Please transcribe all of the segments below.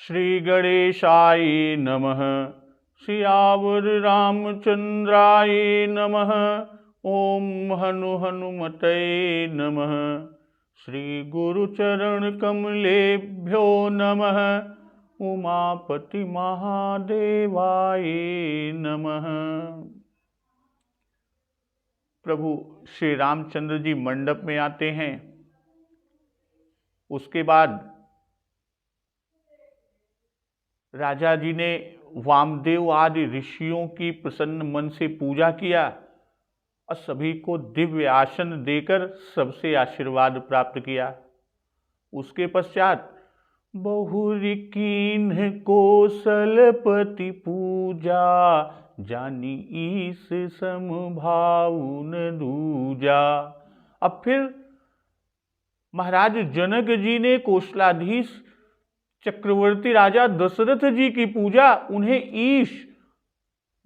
श्री गणेशाय नमः। सियावर रामचंद्राय नमः। ओम हनु हनुमते नमः। श्री गुरुचरण कमलेभ्यो नमः। उमापति महादेवाय नमः। प्रभु श्री रामचंद्र जी मंडप में आते हैं। उसके बाद राजा जी ने वामदेव आदि ऋषियों की प्रसन्न मन से पूजा किया और सभी को दिव्य आसन देकर सबसे आशीर्वाद प्राप्त किया। उसके पश्चात बहुरी कीन्ह कौशलपति पूजा, जानी ईस समभाव न दूजा। अब फिर महाराज जनक जी ने कौशलाधीश चक्रवर्ती राजा दशरथ जी की पूजा, उन्हें ईश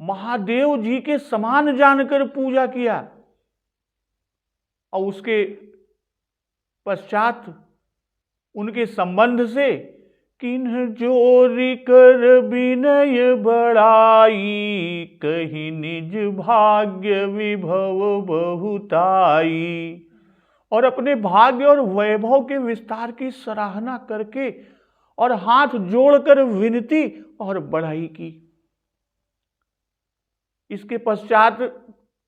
महादेव जी के समान जानकर पूजा किया। और उसके पश्चात उनके संबंध से किन्ह जोरी कर विनय बढ़ाई, कही निज भाग्य विभव बहुताई। और अपने भाग्य और वैभव के विस्तार की सराहना करके और हाथ जोड़कर विनती और बढ़ाई की। इसके पश्चात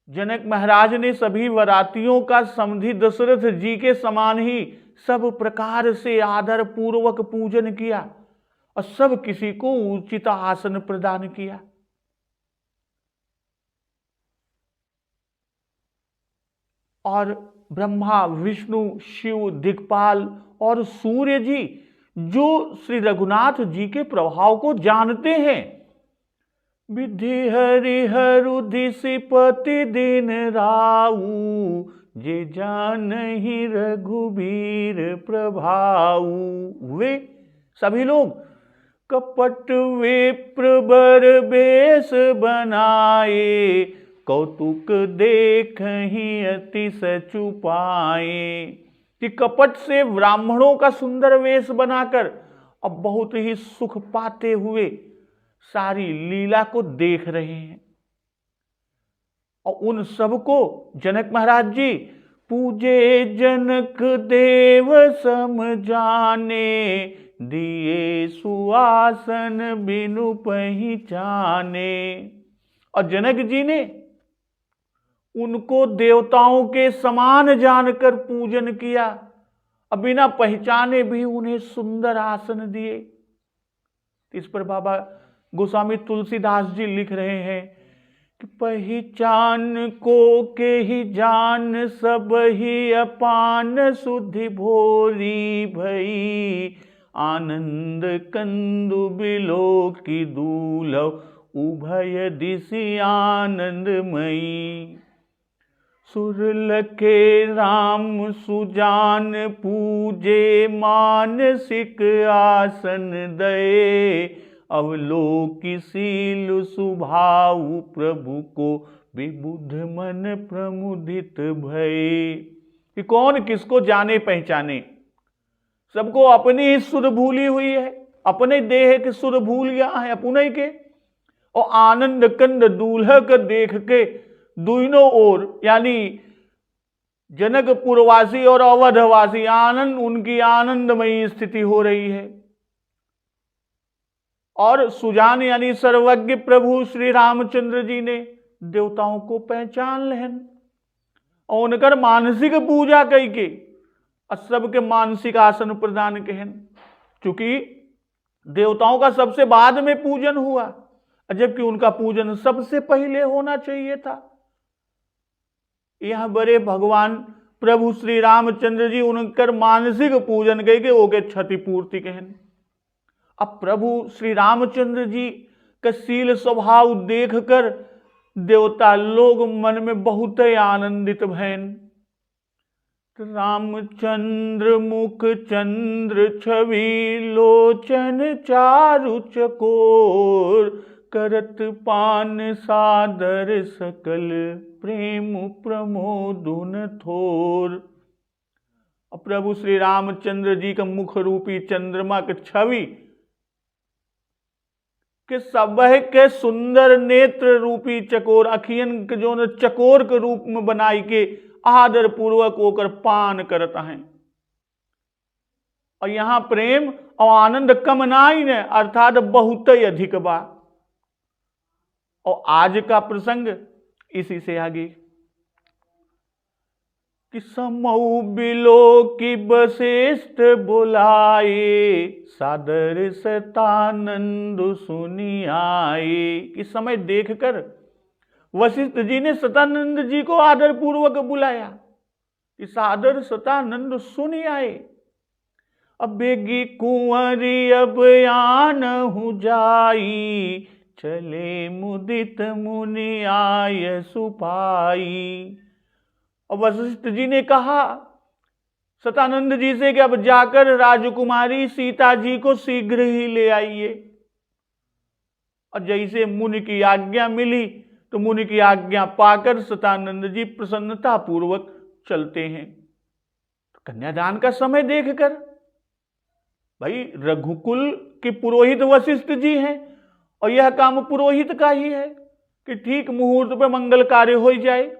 जनक महाराज ने सभी वरातियों का समधि दशरथ जी के समान ही सब प्रकार से आदर पूर्वक पूजन किया और सब किसी को उचित आसन प्रदान किया। और ब्रह्मा विष्णु शिव दिक्पाल और सूर्य जी जो श्री रघुनाथ जी के प्रभाव को जानते हैं, विधि हरिहरु दिशिपति दिन राऊ, जे जानहि रघुबीर प्रभाऊ। वे सभी लोग कपट विप्र बर बेश बनाए, कौतुक देखहि अति सचुपाए। कि कपट से ब्राह्मणों का सुंदर वेश बनाकर अब बहुत ही सुख पाते हुए सारी लीला को देख रहे हैं। और उन सबको जनक महाराज जी पूजे जनक देव सम जाने, दिए सुआसन बिनु पहिचाने। और जनक जी ने उनको देवताओं के समान जानकर पूजन किया और बिना पहचाने भी उन्हें सुंदर आसन दिए। इस पर बाबा गोस्वामी तुलसीदास जी लिख रहे हैं कि पहचान को के ही जान सब ही अपान, सुधि भोरी भई आनंद कंदु बिलो की दूलव, उभय दिशि आनंदमयी। सुर लखे राम सुजान पूजे, मानसिक आसन दये, अवलोकि शील सुभाव प्रभु को, विबुध मन प्रमुदित भये। कि कौन किसको जाने पहचाने, सबको अपनी ही सुध भूली हुई है, अपने देह के सुध भूल गया है अपने के। और आनंद कंद दूल्हा को देख के दोनों ओर यानी जनकपुरवासी और अवधवासी आनंद, उनकी आनंदमयी स्थिति हो रही है। और सुजान यानी सर्वज्ञ प्रभु श्री रामचंद्र जी ने देवताओं को पहचान लेन और उनकर मानसिक पूजा कई के और सबके मानसिक आसन प्रदान कहन। चूंकि देवताओं का सबसे बाद में पूजन हुआ, जबकि उनका पूजन सबसे पहले होना चाहिए था। यह बड़े भगवान प्रभु श्री रामचंद्र जी उनकर मानसिक पूजन कह के ओके क्षतिपूर्ति कहन। अब प्रभु श्री रामचंद्र जी का शील स्वभाव देखकर देवता लोग मन में बहुत ही आनंदित भैन। रामचंद्र मुख चंद्र छवि, लोचन चारु चकोर, करत पान सादर सकल, प्रेम प्रमोदुन थोर। प्रभु श्री रामचंद्र जी का मुख रूपी चंद्रमा की छवि कि सब के सुंदर नेत्र रूपी चकोर अखियन के जो चकोर के रूप में बनाई के आदर पूर्वक होकर पान करता है। और यहां प्रेम और आनंद कम नाई ने अर्थात बहुत ही अधिक बा। और आज का प्रसंग इसी से आगे कि समऊ बिलो की वशिष्ठ बुलाए, सादर सतानंद सुनी आए। इस समय देखकर वशिष्ठ जी ने सतानंद जी को आदर पूर्वक बुलाया कि सादर सतानंद सुनी आए। अब बेगी कुंवरी अब आन हूँ जाई, चले मुदित मुनि आय सुपाई। और वशिष्ठ जी ने कहा सतानंद जी से कि अब जाकर राजकुमारी सीता जी को शीघ्र ही ले आइए। और जैसे मुनि की आज्ञा मिली तो मुनि की आज्ञा पाकर सतानंद जी प्रसन्नता पूर्वक चलते हैं। तो कन्यादान का समय देखकर भाई रघुकुल के पुरोहित वशिष्ठ जी हैं और यह काम पुरोहित का ही है कि ठीक मुहूर्त पर मंगल कार्य हो जाए।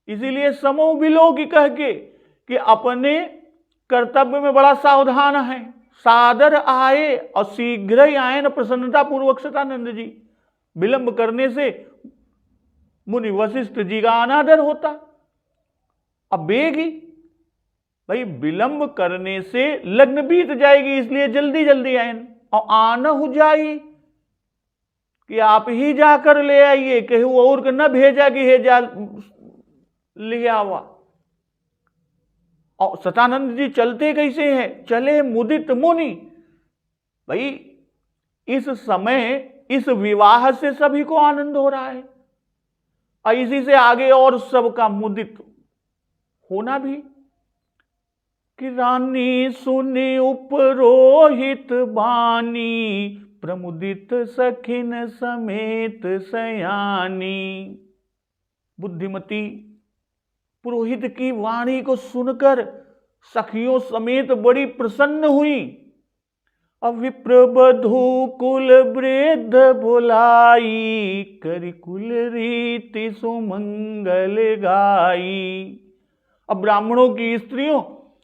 इसीलिए समो बिलो की कह के कि अपने कर्तव्य में बड़ा सावधान है। सादर आए और शीघ्र ही आए न प्रसन्नता पूर्वक सतानंद जी। विलंब करने से मुनि वशिष्ठ जी का अनादर होता। अब बेगी भाई विलंब करने से लग्न बीत जाएगी, इसलिए जल्दी जल्दी आए और आना हो जाए कि आप ही जाकर ले आइए, कहीं और को न भेजा कि हे जा ले आवा। और सतानंद जी चलते कैसे हैं? चले मुदित मुनि। भाई इस समय इस विवाह से सभी को आनंद हो रहा है और इसी से आगे और सबका मुदित होना भी कि रानी सुनी उपरोहित बानी, प्रमुदित सखिन समेत सयानी। बुद्धिमती पुरोहित की वाणी को सुनकर सखियों समेत बड़ी प्रसन्न हुई। अब विप्रबधू कुल वृद्ध बुलाई, करि कुल रीति सुमंगल गाई। अब ब्राह्मणों की स्त्रियों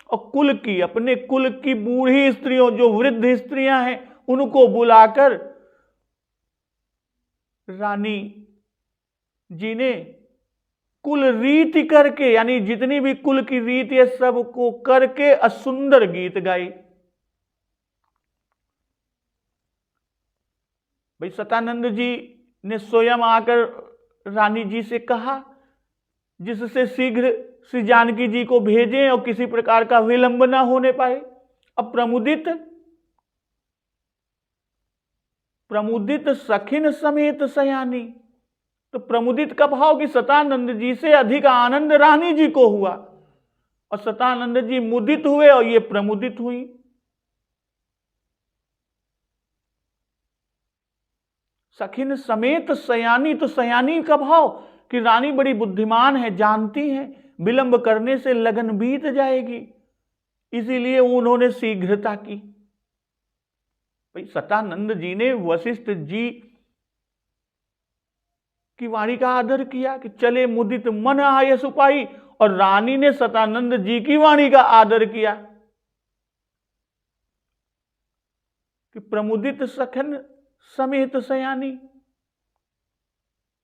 और कुल की अपने कुल की बूढ़ी स्त्रियों जो वृद्ध स्त्रियां हैं उनको बुलाकर रानी जी ने कुल रीति करके यानी जितनी भी कुल की रीति है सबको करके असुंदर गीत गाई। भाई सतानंद जी ने स्वयं आकर रानी जी से कहा जिससे शीघ्र श्री जानकी जी को भेजें और किसी प्रकार का विलंब ना होने पाए। अब प्रमुदित सखिन समेत सयानी, तो प्रमुदित का भाव कि सतानंद जी से अधिक आनंद रानी जी को हुआ और सतानंद जी मुदित हुए और ये प्रमुदित हुई। सखिन समेत सयानी, तो सयानी का भाव कि रानी बड़ी बुद्धिमान है, जानती है विलंब करने से लगन बीत जाएगी, इसीलिए उन्होंने शीघ्रता की। भाई सतानंद जी ने वशिष्ठ जी की वाणी का आदर किया कि चले मुदित मन आय सुपाई, और रानी ने सतानंद जी की वाणी का आदर किया कि प्रमुदित सखन समेत सयानी।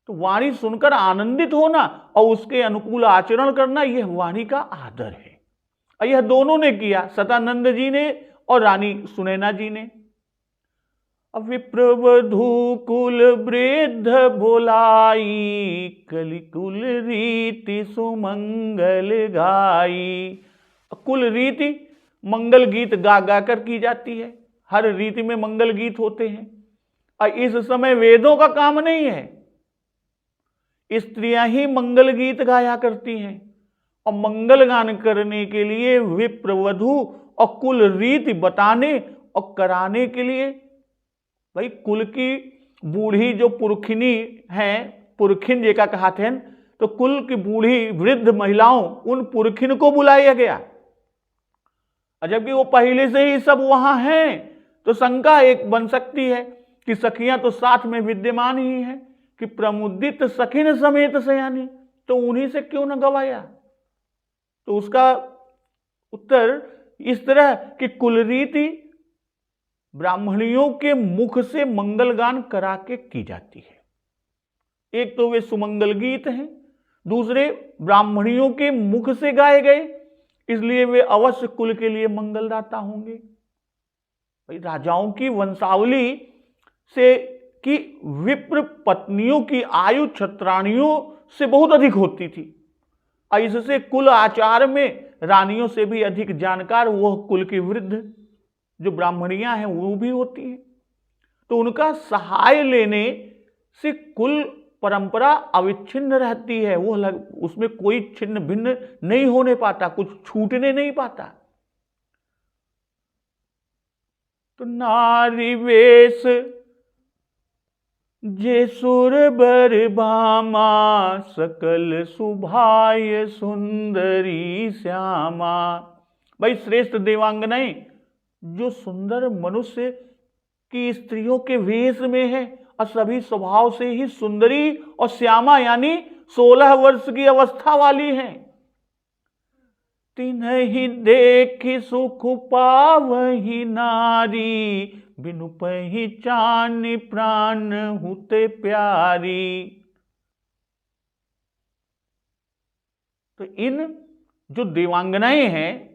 तो वाणी सुनकर आनंदित होना और उसके अनुकूल आचरण करना यह वाणी का आदर है। और यह दोनों ने किया, सतानंद जी ने और रानी सुनैना जी ने। अब विप्रवधू कुल वृद्ध बोलाई, कलिकुल रीति सुमंगल गाई। कुल रीति मंगल गीत गा गा कर की जाती है, हर रीति में मंगल गीत होते हैं। और इस समय वेदों का काम नहीं है, स्त्रियां ही मंगल गीत गाया करती हैं। और मंगल गान करने के लिए विप्रवधू और कुल रीति बताने और कराने के लिए भाई कुल की बूढ़ी जो पुरखिनी हैं, पुरखिन जेका कहते हैं, तो कुल की बूढ़ी वृद्ध महिलाओं उन पुरखिन को बुलाया गया। और जबकि वो पहले से ही सब वहां हैं तो शंका एक बन सकती है कि सखियां तो साथ में विद्यमान ही है कि प्रमुदित सखिन समेत सयानी, तो उन्हीं से क्यों न गवाया। तो उसका उत्तर इस तरह कि कुलरीति ब्राह्मणियों के मुख से मंगलगान करा के की जाती है। एक तो वे सुमंगल गीत हैं, दूसरे ब्राह्मणियों के मुख से गाए गए, इसलिए वे अवश्य कुल के लिए मंगलदाता होंगे। भाई राजाओं की वंशावली से कि विप्र पत्नियों की आयु क्षत्राणियों से बहुत अधिक होती थी। इससे कुल आचार में रानियों से भी अधिक जानकार वह कुल की वृद्ध जो ब्राह्मणियां हैं वो भी होती हैं। तो उनका सहाय लेने से कुल परंपरा अविच्छिन्न रहती है, वो उसमें कोई छिन्न भिन्न नहीं होने पाता, कुछ छूटने नहीं पाता। तो नारी वेश जे सुर बर भामा, सकल सुभाय सुंदरी श्यामा। भाई श्रेष्ठ देवांगनाएं जो सुंदर मनुष्य की स्त्रियों के वेश में है और सभी स्वभाव से ही सुंदरी और श्यामा यानी 16 वर्ष की अवस्था वाली हैं। तिन्हि देखि सुख पावहि नारी, बिनु पहिचान प्राण हुते प्यारी। तो इन जो देवांगनाएं हैं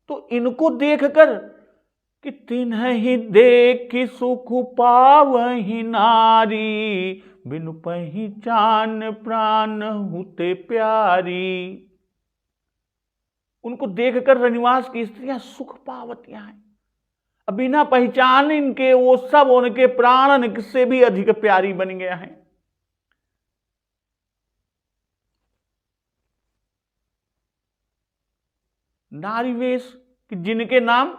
तो इनको देखकर कि तिन्हि देखि सुख पावहि नारी, बिनु पहिचान प्राण हुते प्यारी। उनको देखकर रनिवास की स्त्रियां सुख पावतियां हैं, बिना पहचान इनके वो सब उनके प्राण से भी अधिक प्यारी बन गया है। नारीवेश कि जिनके नाम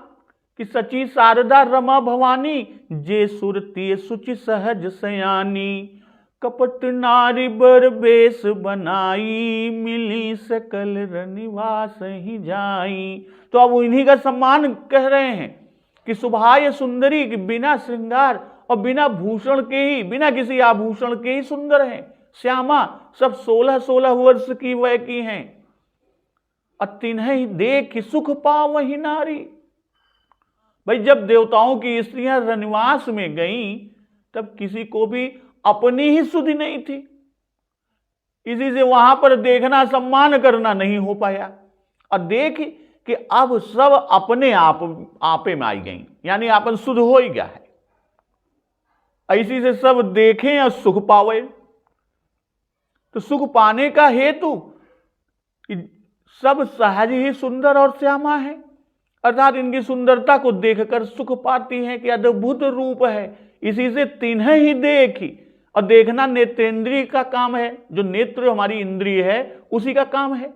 कि सची शारदा रमा भवानी, जे सुरती सुचि सहज सयानी। कपट नारी बर बेस बनाई, मिली सकल रनिवास ही जाई। तो अब इन्हीं का सम्मान कह रहे हैं कि सुभाय सुंदरी, कि बिना श्रृंगार और बिना भूषण के ही, बिना किसी आभूषण के ही सुंदर हैं। श्यामा सब 16-16 वर्ष की वय की हैं। तिन्हि देख सुख पावहि नारी। भाई जब देवताओं की स्त्रियां रनिवास में गईं तब किसी को भी अपनी ही सुधि नहीं थी, इसी से वहां पर देखना सम्मान करना नहीं हो पाया। और देख कि अब सब अपने आपे में आई गई, यानी आपन शुद्ध हो ही गया है। इसी से सब देखें और सुख पावे। तो सुख पाने का हेतु सब सहज ही सुंदर और श्यामा है, अर्थात इनकी सुंदरता को देखकर सुख पाती हैं कि अद्भुत रूप है। इसी से तिन्हे ही देखी, और देखना नेत्रेंद्रिय का काम है, जो नेत्र हमारी इंद्रिय है उसी का काम है।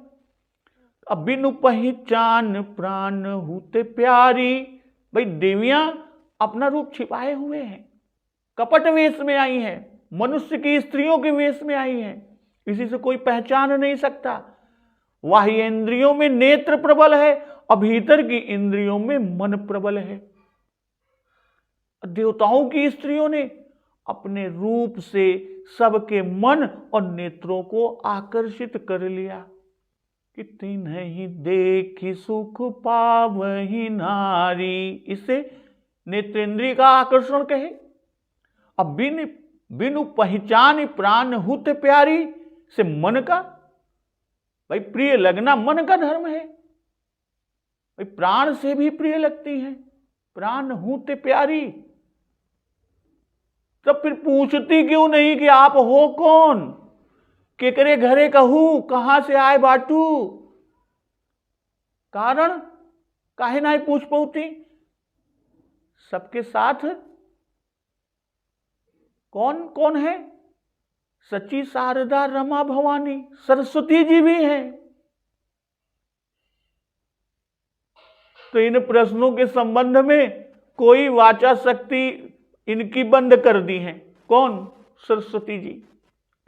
अब बिनु पहिचान प्राण हुते प्यारी। भाई देवियां अपना रूप छिपाए हुए हैं, कपट वेश में आई हैं, मनुष्य की स्त्रियों के वेश में आई हैं, इसी से कोई पहचान नहीं सकता। बाह्य इंद्रियों में नेत्र प्रबल है और भीतर की इंद्रियों में मन प्रबल है। देवताओं की स्त्रियों ने अपने रूप से सबके मन और नेत्रों को आकर्षित कर लिया कि तिन्हि देखि सुख पावहि नारी। इससे नेत्रेंद्रिय का आकर्षण कहे। अब बिनु पहचान प्राण हुत प्यारी से मन का, भाई प्रिय लगना मन का धर्म है, भाई प्राण से भी प्रिय लगती है। प्राण हुते प्यारी, तब फिर पूछती क्यों नहीं कि आप हो कौन, केकरे घरे कहू, कहां से आए बाटू। कारण काहे ना पूछ पाती। सबके साथ कौन कौन है? सची शारदा रमा भवानी, सरस्वती जी भी हैं। तो इन प्रश्नों के संबंध में कोई वाचा शक्ति इनकी बंद कर दी है। कौन? सरस्वती जी।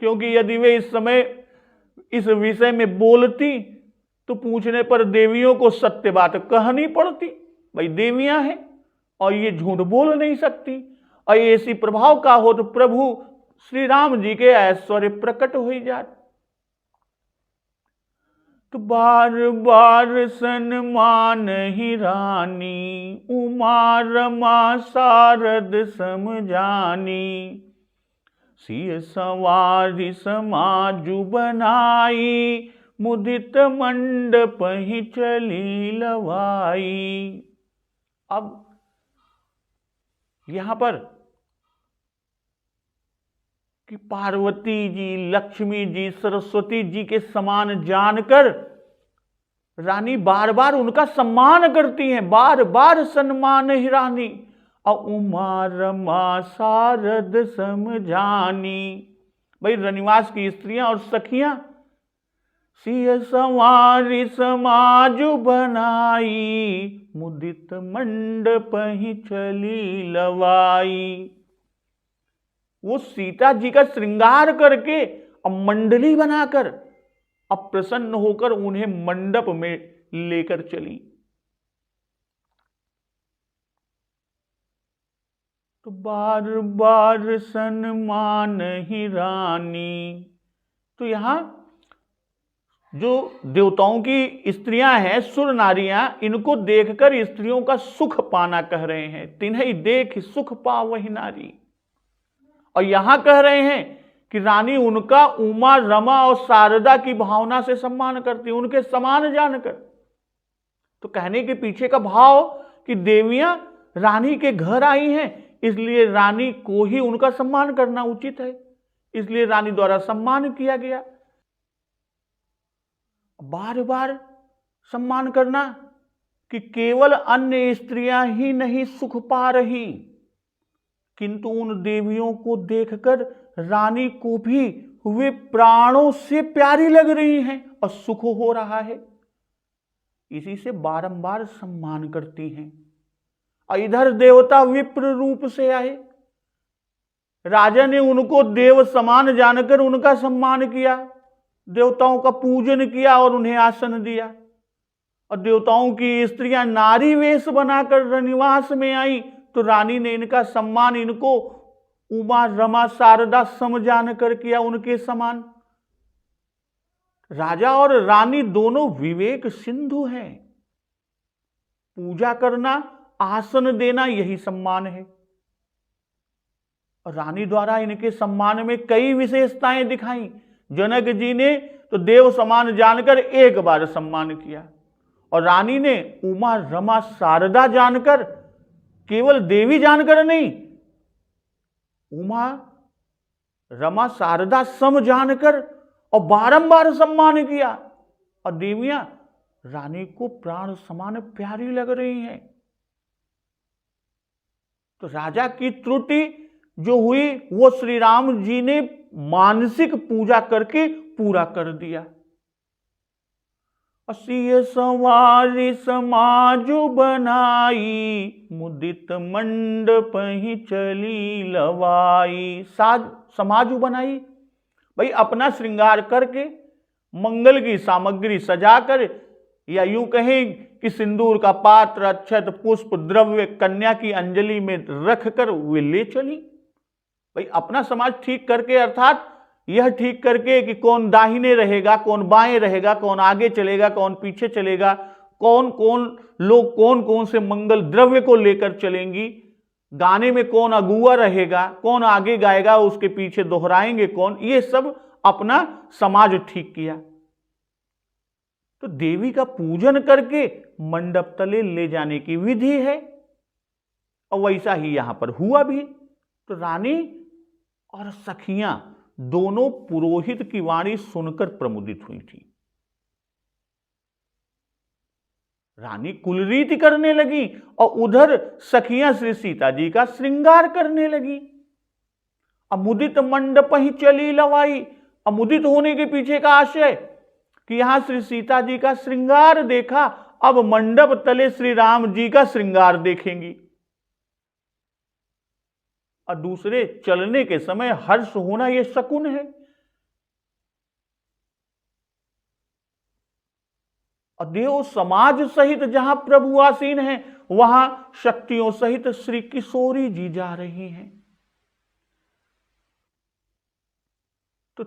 क्योंकि यदि वे इस समय इस विषय में बोलती तो पूछने पर देवियों को सत्य बात कहनी पड़ती। भाई देवियां हैं और ये झूठ बोल नहीं सकती, और ऐसी प्रभाव का हो तो प्रभु श्री राम जी के ऐश्वर्य प्रकट हो जाते। तो बार बार सन्मान ही रानी, उमा रमा शारद समझानी, सिय सवारी समाजु बनाई, मुदित मंडप ही चली लवाई। अब यहां पर कि पार्वती जी, लक्ष्मी जी, सरस्वती जी के समान जानकर रानी बार बार उनका सम्मान करती हैं, बार बार सम्मान ही रानी। और उमा रमा शारद समझानी, भाई रनिवास की स्त्रियां और सखियां सिय संवारी समाज बनाई, मुदित मंडप ही चली लवाई। वो सीता जी का श्रृंगार करके अब मंडली बनाकर अब प्रसन्न होकर उन्हें मंडप में लेकर चली। तो बार बार सन्मान ही रानी। तो यहां जो देवताओं की स्त्रियां हैं, सुर नारियां, इनको देखकर स्त्रियों का सुख पाना कह रहे हैं। तिन्हई देख सुख पावहि नारी। और यहां कह रहे हैं कि रानी उनका उमा रमा और शारदा की भावना से सम्मान करती, उनके समान जानकर। तो कहने के पीछे का भाव कि देवियां रानी के घर आई हैं, इसलिए रानी को ही उनका सम्मान करना उचित है, इसलिए रानी द्वारा सम्मान किया गया। बार बार सम्मान करना कि केवल अन्य स्त्रियां ही नहीं सुख पा रही, किंतु उन देवियों को देखकर रानी को भी वे प्राणों से प्यारी लग रही हैं और सुख हो रहा है, इसी से बारंबार सम्मान करती हैं। और इधर देवता विप्र रूप से आए, राजा ने उनको देव समान जानकर उनका सम्मान किया, देवताओं का पूजन किया और उन्हें आसन दिया। और देवताओं की स्त्रियां नारी वेश बनाकर रनिवास में आई, तो रानी ने इनका सम्मान इनको उमा रमा शारदा समझान कर किया, उनके समान। राजा और रानी दोनों विवेक सिंधु हैं। पूजा करना, आसन देना, यही सम्मान है। और रानी द्वारा इनके सम्मान में कई विशेषताएं दिखाई। जनक जी ने तो देव समान जानकर एक बार सम्मान किया, और रानी ने उमा रमा शारदा जानकर, केवल देवी जानकर नहीं, उमा रमा शारदा सम जानकर और बारंबार सम्मान किया। और देवियां रानी को प्राण समान प्यारी लग रही हैं। तो राजा की त्रुटि जो हुई वो श्री राम जी ने मानसिक पूजा करके पूरा कर दिया। सिय संवारी समाजु बनाई, मुदित मंडप ही चली लवाई। समाजु बनाई, भाई अपना श्रृंगार करके, मंगल की सामग्री सजाकर, या यूं कहें कि सिंदूर का पात्र, अक्षत, पुष्प, द्रव्य कन्या की अंजलि में रखकर वे ले चली। भाई अपना समाज ठीक करके, अर्थात यह ठीक करके कि कौन दाहिने रहेगा, कौन बाएं रहेगा, कौन आगे चलेगा, कौन पीछे चलेगा, कौन कौन लोग कौन कौन से मंगल द्रव्य को लेकर चलेंगी, गाने में कौन अगुआ रहेगा, कौन आगे गाएगा, उसके पीछे दोहराएंगे कौन, ये सब अपना समाज ठीक किया। तो देवी का पूजन करके मंडप तले ले जाने की विधि है, और वैसा ही यहां पर हुआ भी। तो रानी और सखियां दोनों पुरोहित की वाणी सुनकर प्रमुदित हुई थी। रानी कुलरीति करने लगी और उधर सखियां श्री सीता जी का श्रृंगार करने लगी। अमुदित मंडप ही चली लवाई। अमुदित होने के पीछे का आशय कि यहां श्री सीता जी का श्रृंगार देखा, अब मंडप तले श्री राम जी का श्रृंगार देखेंगी। और दूसरे चलने के समय हर्ष होना यह शकुन है। और देव समाज सहित जहां प्रभु आसीन हैं वहां शक्तियों सहित श्री किशोरी जी जा रही हैं। तो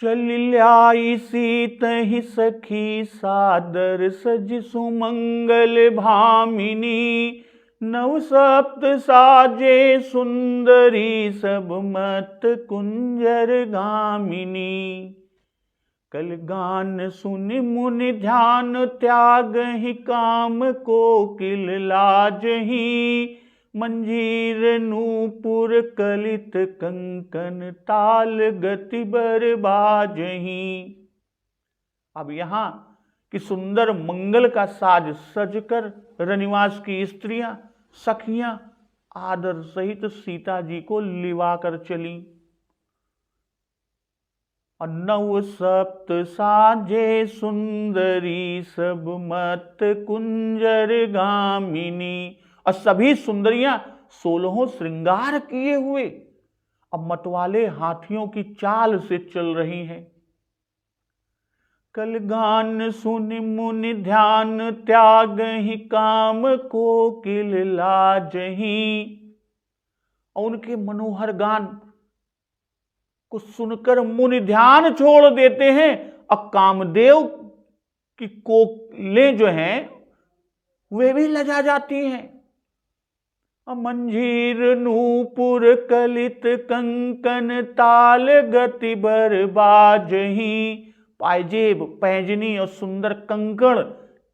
चलियाई सीत ही सखी सादर सज सुमंगल भामिनी, नव सप्त साजे सुंदरी सब मत कुंजर गामिनी। कल गान सुनि मुनि ध्यान त्याग ही काम कोकिल लाजही, मंजीर नूपुर कलित कंकन ताल गति बर बाजही। अब यहां कि सुंदर मंगल का साज सजकर रनिवास की स्त्रियां सखियां आदर सहित सीता जी को लिवा कर चली। और नव सप्त साजे सुंदरी सब मत कुंजर गामिनी, और सभी सुंदरियां 16 श्रृंगार किए हुए अब मतवाले हाथियों की चाल से चल रही हैं। कल गान सुनि मुनि ध्यान त्याग ही काम कोकिल लाजही, और उनके मनोहर गान को सुनकर मुनि ध्यान छोड़ देते हैं और कामदेव की कोकिलें जो हैं वे भी लजा जाती हैं। मंजीर नूपुर कलित कंकन ताल गति बर बाजही, पायजेब पैजनी और सुंदर कंकण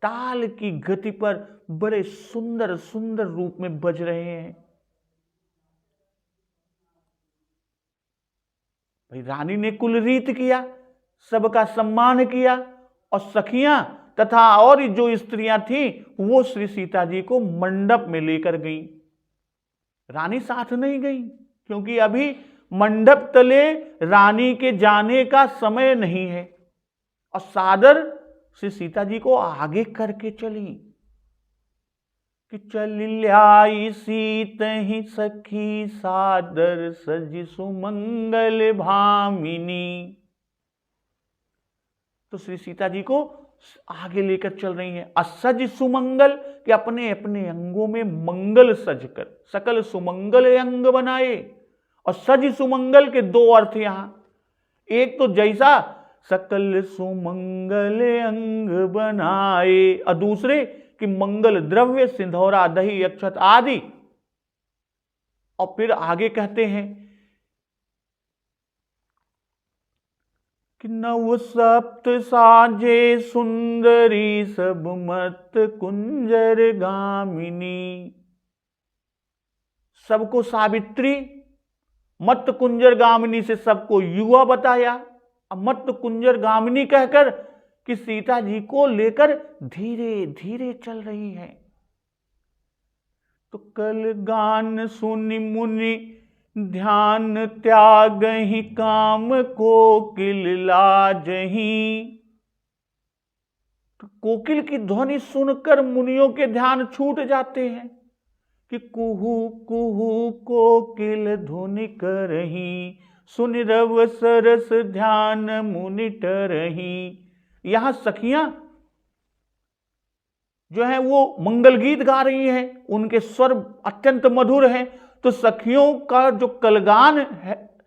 ताल की गति पर बड़े सुंदर सुंदर रूप में बज रहे हैं। भाई रानी ने कुल रीत किया, सबका सम्मान किया, और सखियां तथा और जो स्त्रियां थी वो श्री सीता जी को मंडप में लेकर गई। रानी साथ नहीं गई क्योंकि अभी मंडप तले रानी के जाने का समय नहीं है, और सादर श्री सीता जी को आगे करके चली कि चलियाई सीत ही सखी सादर सज सुमंगल भामिनी। तो श्री सीता जी को आगे लेकर चल रही हैं। असज सुमंगल कि अपने अपने अंगों में मंगल सजकर सकल सुमंगल अंग बनाए। और सज सुमंगल के दो अर्थ यहां, एक तो जैसा सकल सुमंगल अंग बनाए, और दूसरे कि मंगल द्रव्य सिंधौरा दही अक्षत आदि। और फिर आगे कहते हैं कि नव सप्त साजे सुंदरी सब मत कुंजर गामिनी। सबको सावित्री, मत कुंजर गामिनी से सबको युवा बताया। अब मत कुंजर गामिनी कहकर कि सीता जी को लेकर धीरे धीरे चल रही है। तो कल गान सुनि मुनि ध्यान त्याग ही काम कोकिल लाजही। तो कोकिल की ध्वनि सुनकर मुनियों के ध्यान छूट जाते हैं कि कुहू कुहू कोकिल धुनि करही, सुन रव सरस ध्यान मुनि टरही। यहां सखियां जो है वो मंगल गीत गा रही हैं, उनके स्वर अत्यंत मधुर हैं। तो सखियों का जो कलगान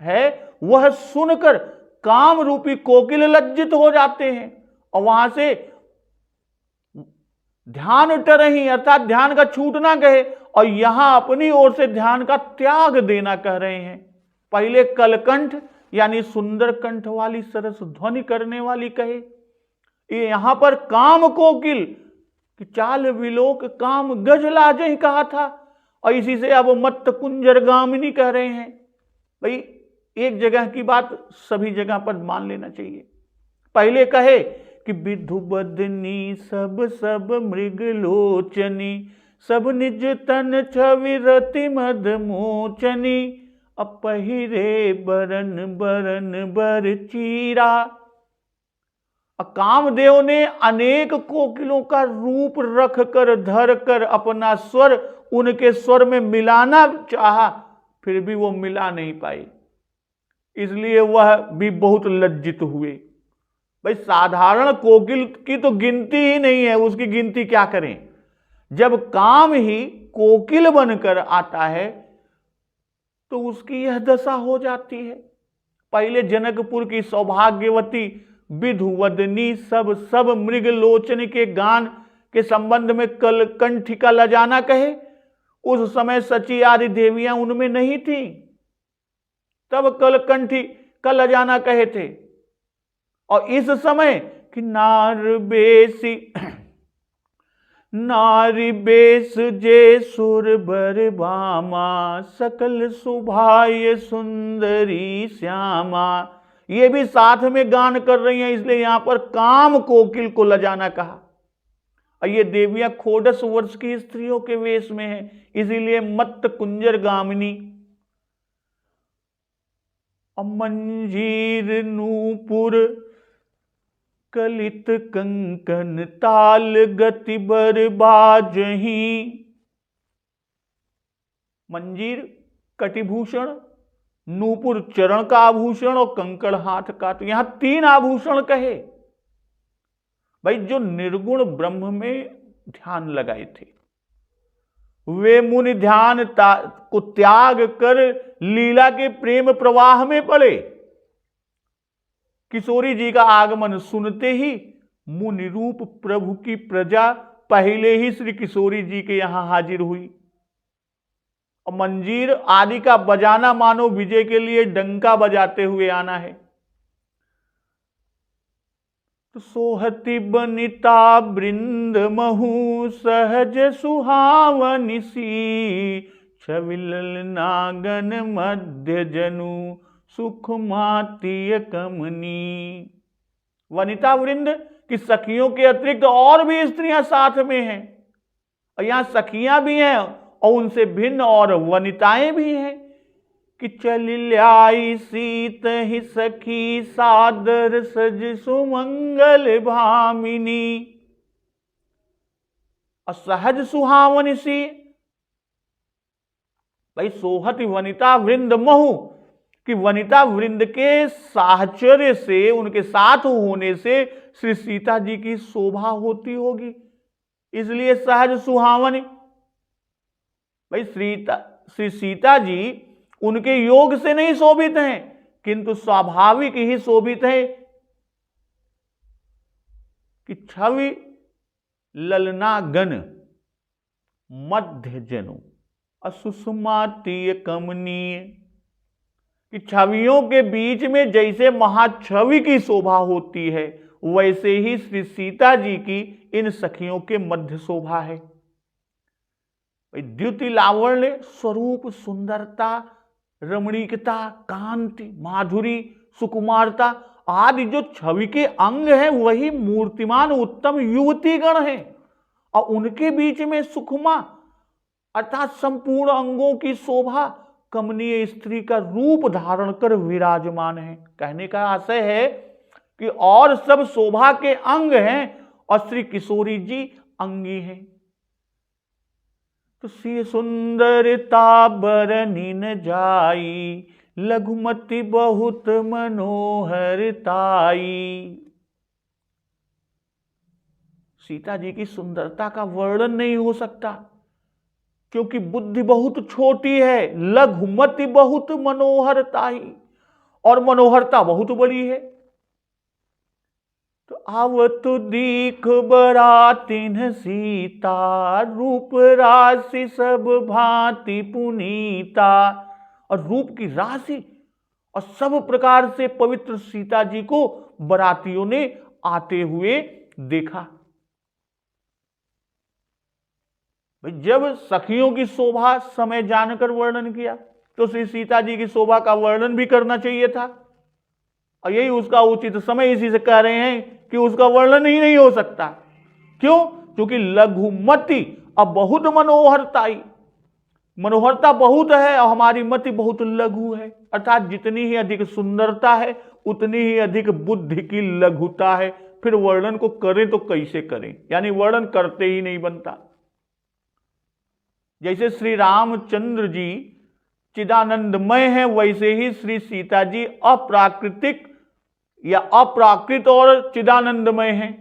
है वह सुनकर काम रूपी कोकिल लज्जित हो जाते हैं, और वहां से ध्यान टरही अर्थात ध्यान का छूटना कहे, और यहां अपनी ओर से ध्यान का त्याग देना कह रहे हैं। पहले कलकंठ यानी सुंदर कंठ वाली सरस ध्वनि करने वाली कहे, ये यहां पर काम कोकिल कि चाल विलोक काम गज लाजहि कहा था, और इसी से अब मत कुंजर गामिनी कह रहे हैं। भाई एक जगह की बात सभी जगह पर मान लेना चाहिए। पहले कहे कि विधु बदनी सब सब मृग लोचनी, सब निज तन छवि रति मद मोचनी, अपहिरे बरन बरन बर चीरा। कामदेव ने अनेक कोकिलों का रूप रख कर धर कर अपना स्वर उनके स्वर में मिलाना चाहा, फिर भी वो मिला नहीं पाई। इसलिए वह भी बहुत लज्जित हुए। भाई साधारण कोकिल की तो गिनती ही नहीं है, उसकी गिनती क्या करें। जब काम ही कोकिल बनकर आता है तो उसकी यह दशा हो जाती है। पहले जनकपुर की सौभाग्यवती विधुवदनी सब मृगलोचन के गान के संबंध में कलकंठी का लजाना कहे, उस समय सची आदि देवियां उनमें नहीं थी, तब कलकंठी का लजाना कहे थे। और इस समय कि नारी बेस जे सुर बर बामा, सकल सुभाय सुंदरी श्यामा, ये भी साथ में गान कर रही हैं, इसलिए यहां पर काम कोकिल को लजाना कहा। और ये देवियां खोडस वर्ष की स्त्रियों के वेश में हैं, इसीलिए मत्त कुंजर गामिनी। मंजीर नूपुर कलित कंकन ताल गति बर बाजही। मंजीर कटिभूषण, नूपुर चरण का आभूषण और कंकड़ हाथ का, तो यहां 3 आभूषण कहे। भाई जो निर्गुण ब्रह्म में ध्यान लगाए थे, वे मुनि ध्यान को त्याग कर लीला के प्रेम प्रवाह में पड़े। किशोरी जी का आगमन सुनते ही मुनि रूप प्रभु की प्रजा पहले ही श्री किशोरी जी के यहां हाजिर हुई। और मंजीर आदि का बजाना मानो विजय के लिए डंका बजाते हुए आना है। तो सोहति बनिता वृंद महु सहज सुहावनि सी, छविल नागन मध्य जनु सुख मातीय कमनी। वनिता वृंद की सखियों के अतिरिक्त और भी स्त्रियां साथ में हैं, और यहां सखियां भी हैं और उनसे भिन्न और वनिताएं भी हैं। कि चल आई सीत ही सखी सादर सज सुमंगल भामिनी। और सहज सुहावनी सी, भाई सोहति वनिता वृंद महु, कि वनिता वृंद के साहचर्य से, उनके साथ होने से श्री सीता जी की शोभा होती होगी, इसलिए सहज सुहावनी। भाई श्री सीता जी उनके योग से नहीं शोभित हैं, किंतु स्वाभाविक ही शोभित है। कि छवि ललना गण मध्य जनु असुषमातीय कमनीय। कि छवियों के बीच में जैसे महाछवि की शोभा होती है, वैसे ही श्री सीता जी की इन सखियों के मध्य शोभा है। द्युति लावण्य स्वरूप सुंदरता, रमणीकता, कांति, माधुरी, सुकुमारता आदि जो छवि के अंग हैं, वही मूर्तिमान उत्तम युवती गण हैं। और उनके बीच में सुकुमा अर्थात संपूर्ण अंगों की शोभा कमनीय स्त्री का रूप धारण कर विराजमान है। कहने का आशय है कि और सब शोभा के अंग हैं और श्री किशोरी जी अंगी हैं। तो सी सुंदरता बरनी न जाई, लघुमति बहुत मनोहरताई। सीता जी की सुंदरता का वर्णन नहीं हो सकता, क्योंकि बुद्धि बहुत छोटी है, लघुमति बहुत मनोहरताई, और मनोहरता बहुत बड़ी है। तो आवत दीख बरातिन सीता, रूप राशि सब भांति पुनीता। और रूप की राशि और सब प्रकार से पवित्र सीता जी को बरातियों ने आते हुए देखा। जब सखियों की शोभा समय जानकर वर्णन किया, तो श्री सीता जी की शोभा का वर्णन भी करना चाहिए था, और यही उसका उचित समय। इसी से कह रहे हैं कि उसका वर्णन ही नहीं हो सकता। क्यों? क्योंकि लघुमति अब बहुत मनोहरताई, मनोहरता बहुत है और हमारी मति बहुत लघु है। अर्थात जितनी ही अधिक सुंदरता है, उतनी ही अधिक बुद्धि की लघुता है। फिर वर्णन को करें तो कैसे करें, यानी वर्णन करते ही नहीं बनता। जैसे श्री रामचंद्र जी चिदानंदमय हैं, वैसे ही श्री सीता जी अप्राकृतिक या अप्राकृत और चिदानंदमय हैं।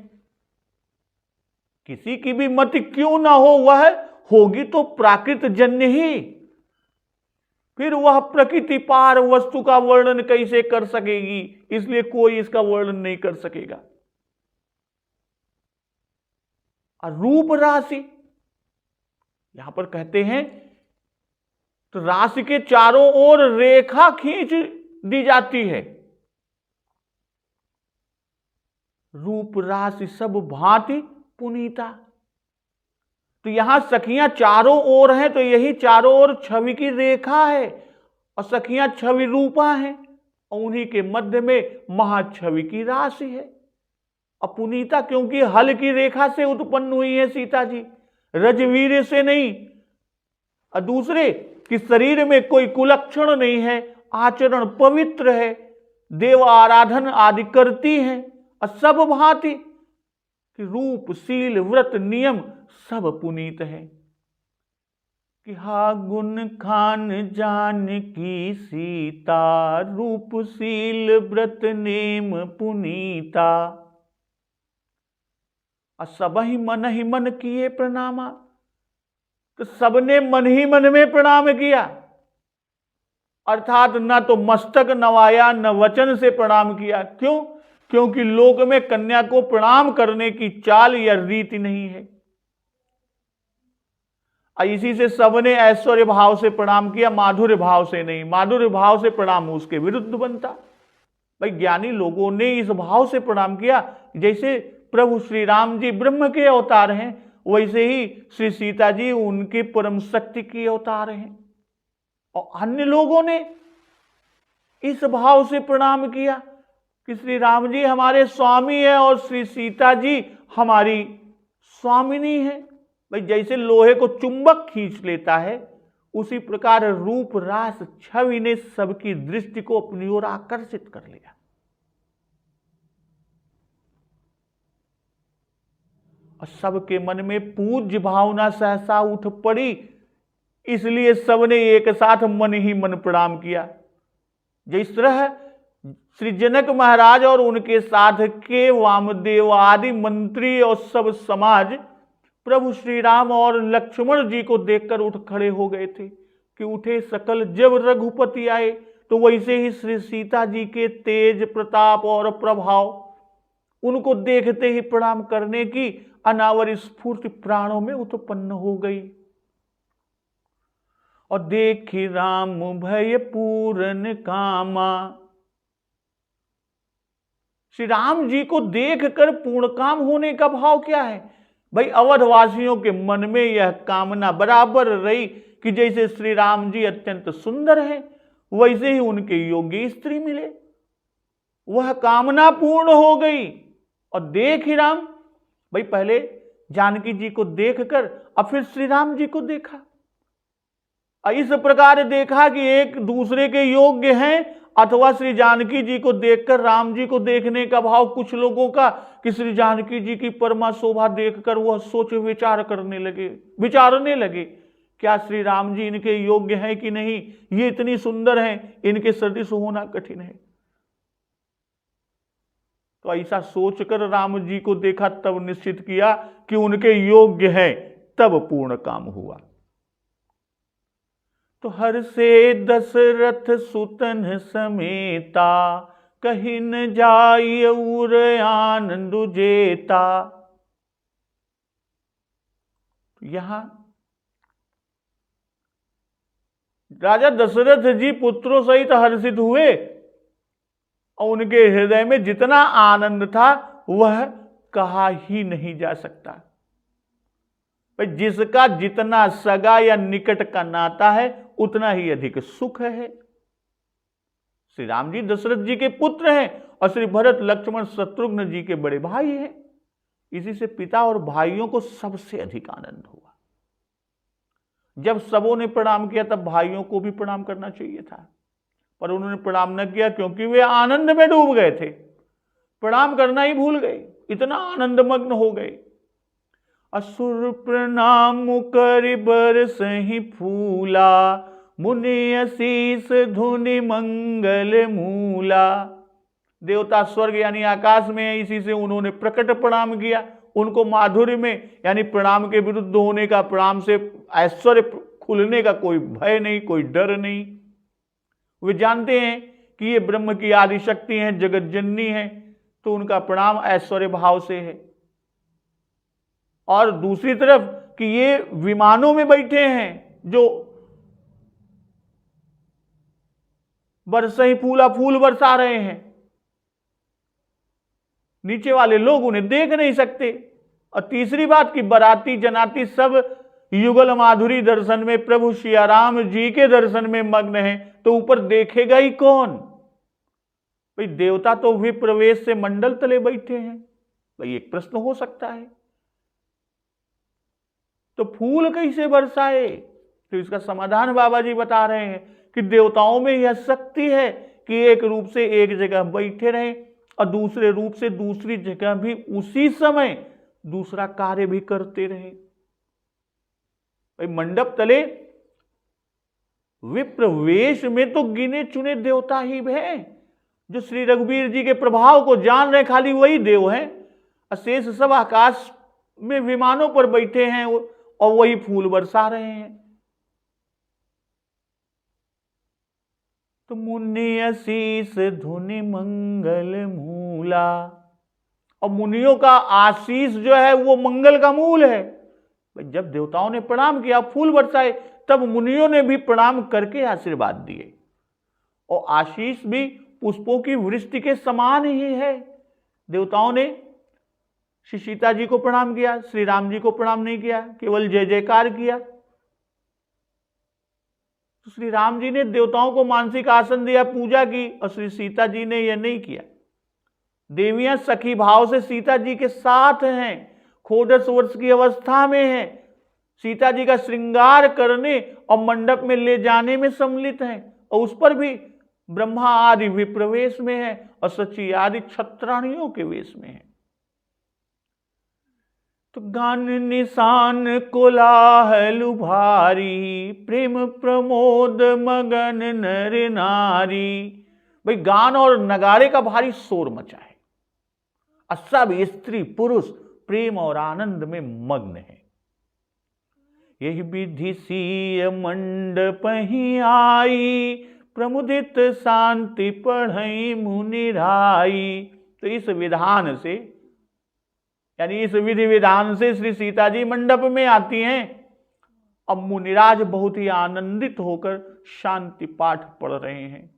किसी की भी मति क्यों ना हो, वह होगी तो प्राकृत जन्य ही, फिर वह प्रकृति पार वस्तु का वर्णन कैसे कर सकेगी, इसलिए कोई इसका वर्णन नहीं कर सकेगा। रूप राशि यहां पर कहते हैं तो राशि के चारों ओर रेखा खींच दी जाती है। रूप राशि सब भांति पुनीता, तो यहां सखियां चारों ओर हैं, तो यही चारों ओर छवि की रेखा है और सखियां छवि रूपा हैं और उन्हीं के मध्य में महाछवि की राशि है। अपुनीता क्योंकि हल की रेखा से उत्पन्न हुई है सीता जी, रजवीर से नहीं। और दूसरे कि शरीर में कोई कुलक्षण नहीं है, आचरण पवित्र है, देव आराधन आदि करती हैं और सब भांति कि रूप शील व्रत नियम सब पुनीत है। कि हा गुण खान जान की सीता, रूप शील व्रत नेम पुनीता। और सब ही मन किए प्रणामा, तो सबने मन ही मन में प्रणाम किया, अर्थात न तो मस्तक नवाया न वचन से प्रणाम किया। क्यों? क्योंकि लोक में कन्या को प्रणाम करने की चाल या रीति नहीं है। इसी से सबने ऐश्वर्य भाव से प्रणाम किया, माधुर्य भाव से नहीं। माधुर्य भाव से प्रणाम उसके विरुद्ध बनता। भाई ज्ञानी लोगों ने इस भाव से प्रणाम किया, जैसे प्रभु श्री राम जी ब्रह्म के अवतार हैं, वैसे ही श्री सीता जी उनके परम शक्ति के अवतार हैं। और अन्य लोगों ने इस भाव से प्रणाम किया कि श्री राम जी हमारे स्वामी है और श्री सीता जी हमारी स्वामिनी है। भाई जैसे लोहे को चुंबक खींच लेता है, उसी प्रकार रूप रास छवि ने सबकी दृष्टि को अपनी ओर आकर्षित कर लिया। और सबके मन में पूज्य भावना सहसा उठ पड़ी, इसलिए सबने एक साथ मन ही मन प्रणाम किया। जिस तरह श्री जनक महाराज और उनके साथ के वामदेव आदि मंत्री और सब समाज प्रभु श्री राम और लक्ष्मण जी को देखकर उठ खड़े हो गए थे कि उठे सकल जब रघुपति आए, तो वैसे ही श्री सीता जी के तेज प्रताप और प्रभाव उनको देखते ही प्रणाम करने की अनावर स्फूर्ति प्राणों में उत्पन्न हो गई। और देखी राम भय पूरन कामा, श्री राम जी को देखकर पूर्ण काम होने का भाव क्या है? भाई अवधवासियों के मन में यह कामना बराबर रही कि जैसे श्री राम जी अत्यंत सुंदर हैं, वैसे ही उनके योग्य स्त्री मिले। वह कामना पूर्ण हो गई। और देख ही राम, भाई पहले जानकी जी को देखकर अब फिर श्री राम जी को देखा, इस प्रकार देखा कि एक दूसरे के योग्य हैं, अथवा श्री जानकी जी को देखकर राम जी को देखने का भाव कुछ लोगों का कि श्री जानकी जी की परमा शोभा देखकर वह सोच विचार करने लगे, विचारने लगे क्या श्री राम जी इनके योग्य हैं कि नहीं, ये इतनी सुंदर हैं, इनके सदृश होना कठिन है। तो ऐसा सोचकर राम जी को देखा, तब निश्चित किया कि उनके योग्य हैं, तब पूर्ण काम हुआ। तो हर से दशरथ सुतन समेता, कहीं न जाय उर आनंद जेता। यहां राजा दशरथ जी पुत्रों सहित हर्षित हुए और उनके हृदय में जितना आनंद था वह कहा ही नहीं जा सकता। जिसका जितना सगा या निकट का नाता है उतना ही अधिक सुख है। श्री राम जी दशरथ जी के पुत्र हैं और श्री भरत लक्ष्मण शत्रुघ्न जी के बड़े भाई हैं। इसी से पिता और भाइयों को सबसे अधिक आनंद हुआ। जब सबों ने प्रणाम किया तब भाइयों को भी प्रणाम करना चाहिए था, पर उन्होंने प्रणाम न किया क्योंकि वे आनंद में डूब गए थे, प्रणाम करना ही भूल गए, इतना आनंदमग्न हो गए। असुर प्रणाम कर बरसहि फूला, मुनि असीस धुनि मंगल मूला। देवता स्वर्ग यानी आकाश में है, इसी से उन्होंने प्रकट प्रणाम किया। उनको माधुर्य में यानी प्रणाम के विरुद्ध होने का, प्रणाम से ऐश्वर्य खुलने का कोई भय नहीं, कोई डर नहीं। वे जानते हैं कि ये ब्रह्म की आदि शक्ति है, जगत जननी है, तो उनका प्रणाम ऐश्वर्य भाव से है। और दूसरी तरफ कि ये विमानों में बैठे हैं, जो बरसे ही फूला फूल बरसा रहे हैं, नीचे वाले लोग उन्हें देख नहीं सकते। और तीसरी बात कि बराती जनाती सब युगल माधुरी दर्शन में, प्रभु सियाराम जी के दर्शन में मग्न है, तो ऊपर देखेगा ही कौन? भाई देवता तो भी प्रवेश से मंडल तले बैठे हैं। भाई एक प्रश्न हो सकता है, तो फूल कैसे बरसाए? तो इसका समाधान बाबा जी बता रहे हैं कि देवताओं में यह शक्ति है कि एक रूप से एक जगह बैठे रहे और दूसरे रूप से दूसरी जगह भी उसी समय दूसरा कार्य भी करते रहे। भाई मंडप तले विप्र वेश में तो गिने चुने देवता ही हैं, जो श्री रघुवीर जी के प्रभाव को जान रहे, खाली वही देव हैं। अशेष सब आकाश में विमानों पर बैठे हैं और वही फूल बरसा रहे हैं। तो मुनि आशीष धुनि मंगल मूला, और मुनियों का आशीष जो है वो मंगल का मूल है। जब देवताओं ने प्रणाम किया, फूल बरसाए, तब मुनियों ने भी प्रणाम करके आशीर्वाद दिए। और आशीष भी पुष्पों की वृष्टि के समान ही है। देवताओं ने श्री सीता जी को प्रणाम किया, श्री राम जी को प्रणाम नहीं किया, केवल जय जयकार किया। तो श्री राम जी ने देवताओं को मानसिक आसन दिया, पूजा की, और श्री सीता जी ने यह नहीं किया। देवियां सखी भाव से सीता जी के साथ हैं, खोडस वर्ष की अवस्था में हैं, सीता जी का श्रृंगार करने और मंडप में ले जाने में सम्मिलित हैं, और उस पर भी ब्रह्मा आदि विप्रवेश में है और सची आदि छत्राणियों के वेश में है। तो गान निशान कोलाहल भारी, प्रेम प्रमोद मगन नर नारी। भाई गान और नगाड़े का भारी शोर मचा है, और सब स्त्री पुरुष प्रेम और आनंद में मग्न है। यही विधि सीय मंडप ही आई, प्रमुदित शांति पढ़ई मुनि राई। तो इस विधान से, यानी इस विधि विधान से श्री सीता जी मंडप में आती हैं, अब मुनिराज बहुत ही आनंदित होकर शांति पाठ पढ़ रहे हैं।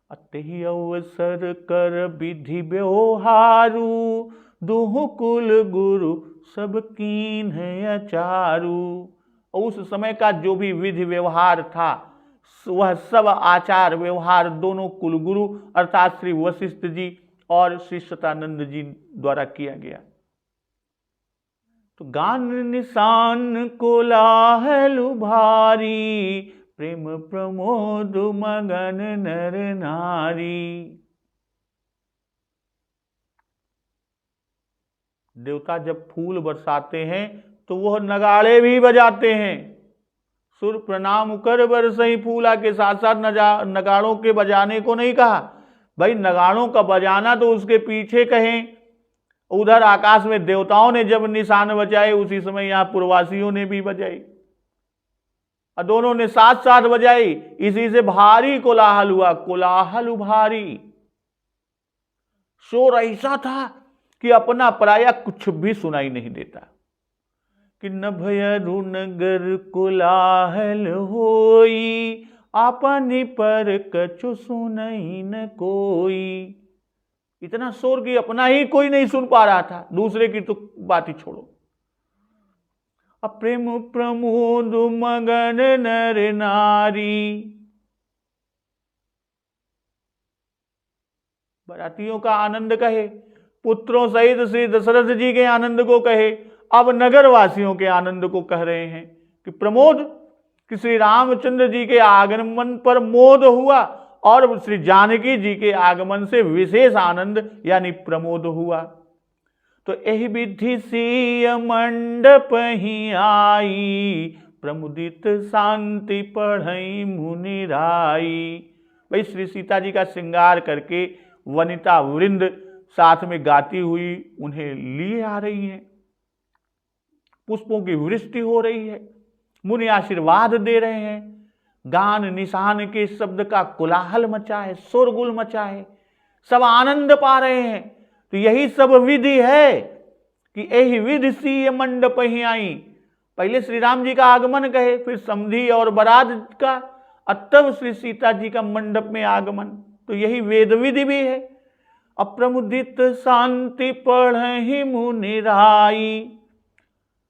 अतहि अवसर कर विधि व्यवहारू, दुहु कुल गुरु सब कीन है अचारू। और उस समय का जो भी विधि व्यवहार था, वह सब आचार व्यवहार दोनों कुलगुरु अर्थात श्री वशिष्ठ जी और श्री सतानंद जी द्वारा किया गया। तो गान निशान कोलाहल भारी, प्रेम प्रमोद मगन नर नारी। देवता जब फूल बरसाते हैं तो वह नगाड़े भी बजाते हैं। सुर प्रणाम कर बरसई फूला के साथ साथ नगाड़ों के बजाने को नहीं कहा। भाई नगाड़ों का बजाना तो उसके पीछे कहें। उधर आकाश में देवताओं ने जब निशान बजाए, उसी समय यहाँ पूर्ववासियों ने भी बजाई, और दोनों ने साथ साथ बजाई। इसी से भारी कोलाहल हुआ, कोलाहल भारी। शोर ऐसा था कि अपना पराया कुछ भी सुनाई नहीं देता। कि नभयरु नगर कोलाहल होई, आपनी पर कछु सुनई न कोई। इतना शोर कि अपना ही कोई नहीं सुन पा रहा था, दूसरे की तो बात ही छोड़ो। प्रेम प्रमोद मगन नर नारी। बरातियों का आनंद कहे, पुत्रों सहित श्री दशरथ जी के आनंद को कहे, अब नगर वासियों के आनंद को कह रहे हैं कि प्रमोद, कि श्री रामचंद्र जी के आगमन पर मोद हुआ और श्री जानकी जी के आगमन से विशेष आनंद यानी प्रमोद हुआ। तो यही विधि सीय मंडप ही आई, प्रमुदित शांति पढ़ई मुनि राई। भाई श्री सीता जी का श्रृंगार करके वनिता वृंद साथ में गाती हुई उन्हें लिए आ रही हैं, पुष्पों की वृष्टि हो रही है, मुनि आशीर्वाद दे रहे हैं, गान निशान के शब्द का कोलाहल मचा है, शोरगुल मचा है, सब आनंद पा रहे हैं। तो यही सब विधि है कि यही विधि सी मंडप ही आई। पहले श्री राम जी का आगमन कहे, फिर समधी और बारात का, और तब श्री सीता जी का मंडप में आगमन। तो यही वेद विधि भी है। अप्रमुदित शांति पढ़हि मुनि राई।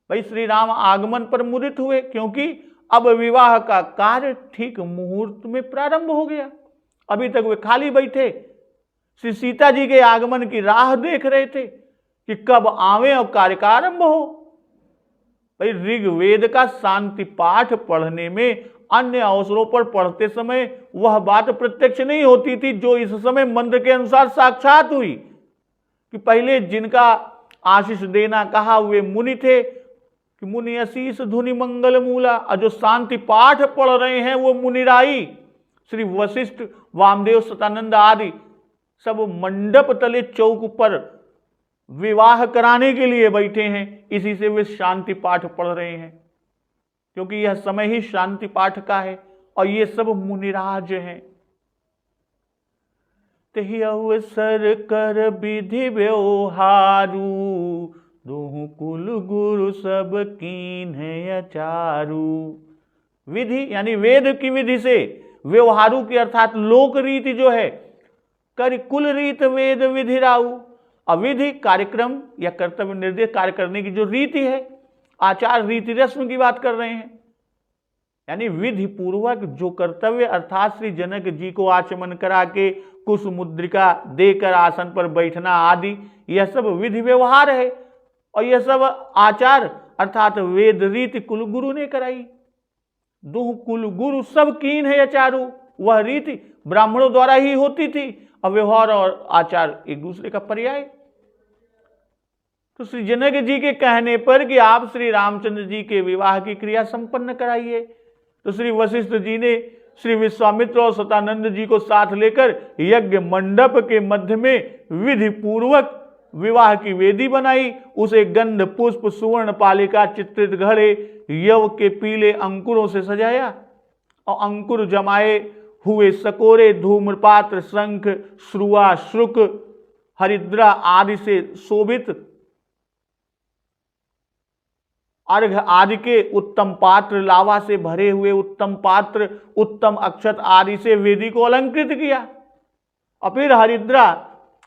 भाई श्री राम आगमन पर मुदित हुए, क्योंकि अब विवाह का कार्य ठीक मुहूर्त में प्रारंभ हो गया। अभी तक वे खाली बैठे श्री सीता जी के आगमन की राह देख रहे थे कि कब आवे और कार्य का आरंभ हो। भाई ऋग्वेद का शांति पाठ पढ़ने में अन्य अवसरों पर पढ़ते समय वह बात प्रत्यक्ष नहीं होती थी जो इस समय मंत्र के अनुसार साक्षात हुई, कि पहले जिनका आशीष देना कहा वे मुनि थे कि मुनि आशीष धुनि मंगल मूला, और जो शांति पाठ पढ़ रहे हैं वो मुनिराई। श्री वशिष्ठ, वामदेव, सतानंद आदि सब मंडप तले चौक पर विवाह कराने के लिए बैठे हैं, इसी से वे शांति पाठ पढ़ रहे हैं, क्योंकि यह समय ही शांति पाठ का है। और ये सब मुनिराज हैं। तहि अवसर कर विधि व्यवहारू, दोहु कुल गुरु सब कीन्ह अचारू। विधि यानी वेद की विधि से, व्यवहारू की अर्थात लोक रीति जो है, कर कुल रीत वेद विधि राऊ। अविधि कार्यक्रम या कर्तव्य निर्देश कार्य करने की जो रीति है, आचार रीति रस्म की बात कर रहे हैं, यानी विधि पूर्वक जो कर्तव्य, अर्थात श्री जनक जी को आचमन करा के कुश मुद्रिका देकर आसन पर बैठना आदि, यह सब विधि व्यवहार है। और यह सब आचार अर्थात वेद रीति कुलगुरु ने कराई। दुह कुलगुरु सब कीन है अचारू। वह रीति ब्राह्मणों द्वारा ही होती थी, और व्यवहार और आचार एक दूसरे का पर्याय। तो श्री जनक जी के कहने पर कि आप श्री रामचंद्र जी के विवाह की क्रिया संपन्न कराइए, तो श्री वशिष्ठ जी ने श्री विश्वामित्र और सतानंद जी को साथ लेकर यज्ञ मंडप के मध्य में विधि पूर्वक विवाह की वेदी बनाई। उसे गंध पुष्प सुवर्ण पालिका चित्रित घड़े यव के पीले अंकुरों से सजाया, और अंकुर जमाए हुए सकोरे, धूम्रपात्र, शंख, श्रुआ, श्रुक, हरिद्रा आदि से शोभित अर्घ आदि के उत्तम पात्र, लावा से भरे हुए उत्तम पात्र, उत्तम अक्षत आदि से वेदी को अलंकृत किया, और फिर हरिद्रा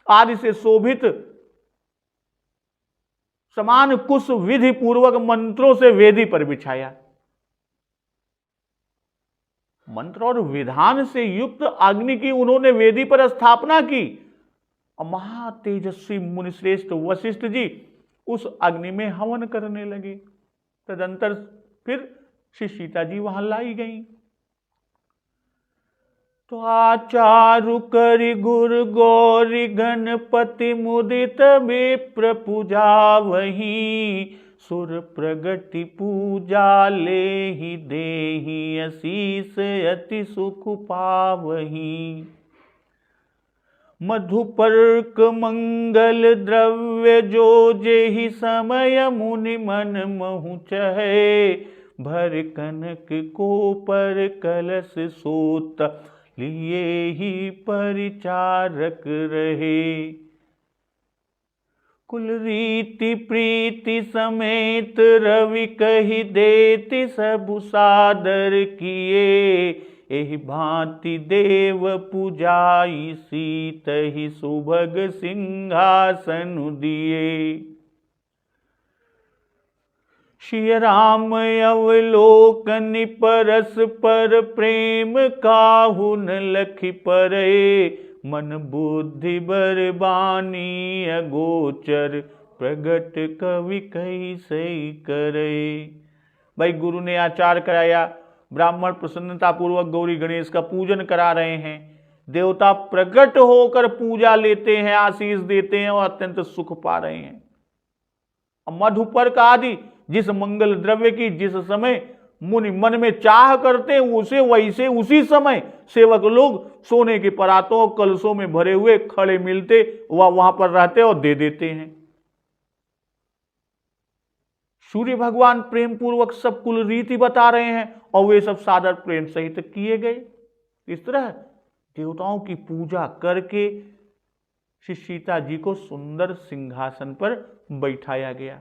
आदि से शोभित समान कुश विधि पूर्वक मंत्रों से वेदी पर बिछाया। मंत्र और विधान से युक्त अग्नि की उन्होंने वेदी पर स्थापना की, और महातेजस्वी मुनिश्रेष्ठ वशिष्ठ जी उस अग्नि में हवन करने लगे। तदंतर फिर श्री सीता जी वहां लाई गई। तो आचारु करि गुर गौरी गणपति मुदित विप्र पूजा वही, सुर प्रगति पूजा लेहि देहि असीस अति सुख पावही। मधुपर्क मंगल द्रव्य जो जेहि समय मुनि मन महु चहे, भर कनक को पर कलश सोत लिए ही परिचारक रहे। कुल रीति प्रीति समेत रवि कहि देति सबु सादर किए, एहि भांति देव पूजाई सीतहि सुभग सिंहासन दिए। श्री राम अवलोकन परस पर प्रेम काहू न लखि परे, मन बुद्धि बरबानी अगोचर प्रगट कवि कैसे करे। भाई गुरु ने आचार कराया, ब्राह्मण प्रसन्नता पूर्वक गौरी गणेश का पूजन करा रहे हैं, देवता प्रकट होकर पूजा लेते हैं, आशीष देते हैं और अत्यंत सुख पा रहे हैं। मधुपर्क आदि जिस मंगल द्रव्य की जिस समय मुनि मन में चाह करते हैं, उसे वैसे उसी समय सेवक लोग सोने के परातों कलशों में भरे हुए खड़े मिलते, वह वहां पर रहते और दे देते हैं। सूर्य भगवान प्रेम पूर्वक सब कुल रीति बता रहे हैं और वे सब सादर प्रेम सहित किए गए। इस तरह देवताओं की पूजा करके श्री सीता जी को सुंदर सिंहासन पर बैठाया गया।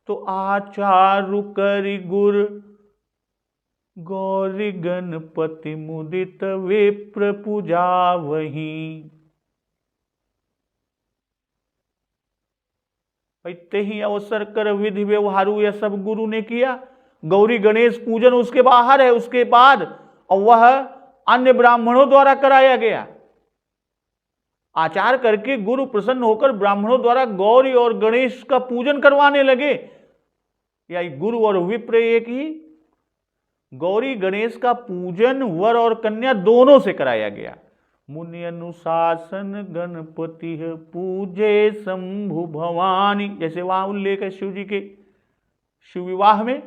तो आचारु करि गुर गौरी गणपति मुदित विप्र पूजा वही। ते ही अवसर कर विधि व्यवहारू यह सब गुरु ने किया। गौरी गणेश पूजन उसके बाहर है, उसके बाद और वह अन्य ब्राह्मणों द्वारा कराया गया। आचार करके गुरु प्रसन्न होकर ब्राह्मणों द्वारा गौरी और गणेश का पूजन करवाने लगे। या गुरु और विप्र एक ही। गौरी गणेश का पूजन वर और कन्या दोनों से कराया गया। मुनि अनुशासन गणपति पूजे शंभु भवानी, जैसे वहां उल्लेख है शिव जी के शिव विवाह में।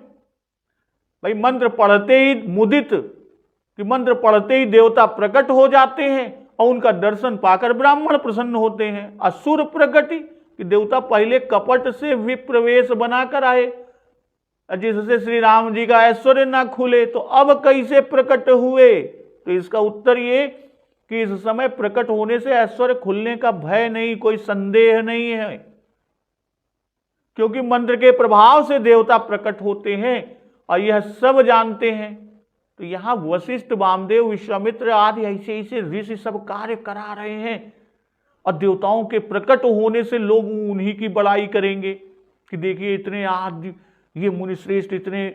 भाई मंत्र पढ़ते ही मुदित कि मंत्र पढ़ते ही देवता प्रकट हो जाते हैं और उनका दर्शन पाकर ब्राह्मण प्रसन्न होते हैं। असुर प्रगति कि देवता पहले कपट से विप्रवेश बनाकर आए, जिससे श्री राम जी का ऐश्वर्य ना खुले, तो अब कैसे प्रकट हुए? तो इसका उत्तर ये कि इस समय प्रकट होने से ऐश्वर्य खुलने का भय नहीं, कोई संदेह नहीं है, क्योंकि मंत्र के प्रभाव से देवता प्रकट होते हैं और यह सब जानते हैं। तो यहां वशिष्ठ, वामदेव, विश्वामित्र आदि ऐसे ऐसे ऋषि सब कार्य करा रहे हैं और देवताओं के प्रकट होने से लोग उन्हीं की बड़ाई करेंगे कि देखिए इतने आज ये मुनिश्रेष्ठ इतने,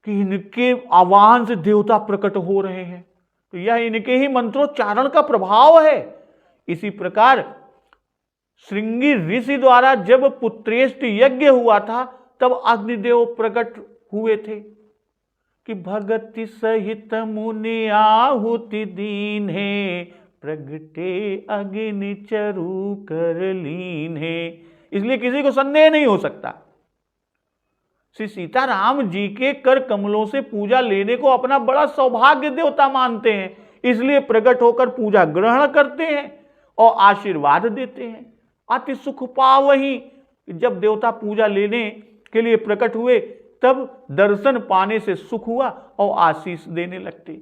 कि इनके आह्वान से देवता प्रकट हो रहे हैं। तो यह इनके ही मंत्रोच्चारण का प्रभाव है। इसी प्रकार श्रृंगी ऋषि द्वारा जब पुत्रेष्ट यज्ञ हुआ था तब अग्निदेव प्रकट हुए थे कि भगति सहित मुनि आहुति दीन्हे, प्रगटे अग्नि चरु कर लीन्हे। इसलिए किसी को संदेह नहीं हो सकता, श्री सीताराम जी के कर कमलों से पूजा लेने को अपना बड़ा सौभाग्य देवता मानते हैं, इसलिए प्रकट होकर पूजा ग्रहण करते हैं और आशीर्वाद देते हैं। अति सुख पावही, जब देवता पूजा लेने के लिए प्रकट हुए तब दर्शन पाने से सुख हुआ और आशीष देने लगते।